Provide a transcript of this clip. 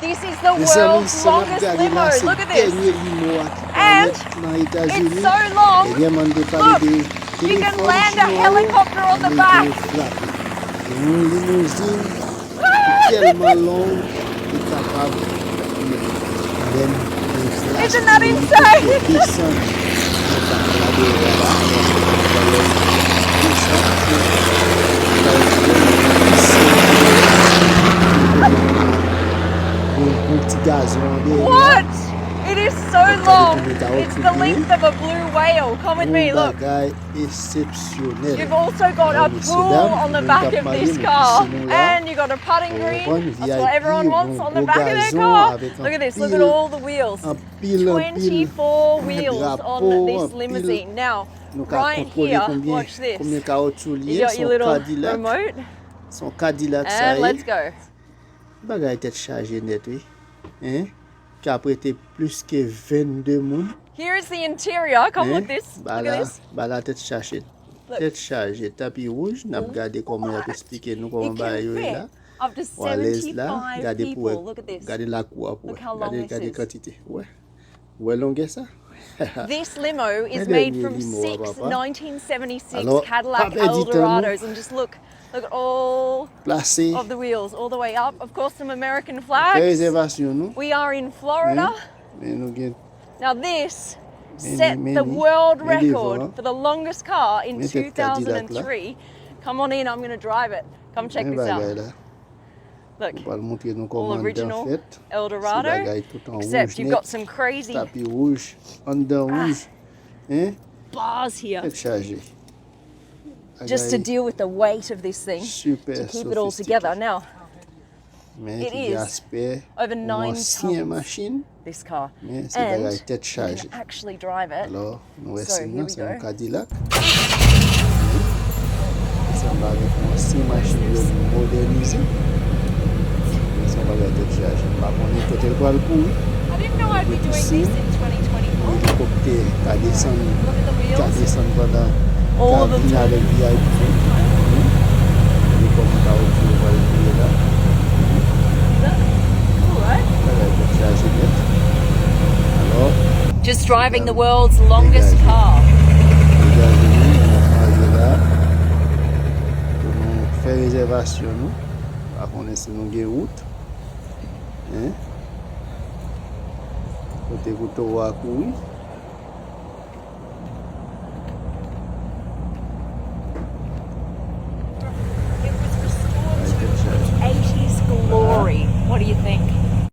This is the world's longest limo. Look at this. And it's so long. Look, you can land a helicopter on the back. Limousin, tellement long, est capable. Isn't that insane? What? It is so long. It's the length of a blue whale. Come with me, look. You've also got a pool on the back of this car. And you've got a putting green. That's what everyone wants on the back of their car. Look at this. Look at all the wheels. 24 wheels on this limousine. Now, right here, watch this. You got your little remote. And let's go. Bagay tête chargée net, oui. Hein? Qui a prêté plus que 22 moun. Here is the interior. Come look this. Look at this. Bala tête chargée. Tête chargée. Tapis rouge. N'a regardé comment on peut expliquer nous comment ba yo là. Up to 75 people. Look at this. Regardez la cour pour. Regardez quantité. Ouais. Ouais longueur ça. This limo is made from 1976 Cadillac Eldorados, and just look at all of the wheels, all the way up. Of course, some American flags. We are in Florida. Now this set the world record for the longest car in 2003. Come on in, I'm going to drive it. Come check this out. Look, all original Eldorado, except you've got some crazy bars here. Just to deal with the weight of this thing, to keep it all together. Now, it is over 9 tons, this car, and you can actually drive it. So here we go. I didn't know I'd be doing this in 2024. Look at the wheels. All of them. Just driving the world's longest car. Faire réservation nous. Pas connaître nous gain route. Hein? Côté route wa courir.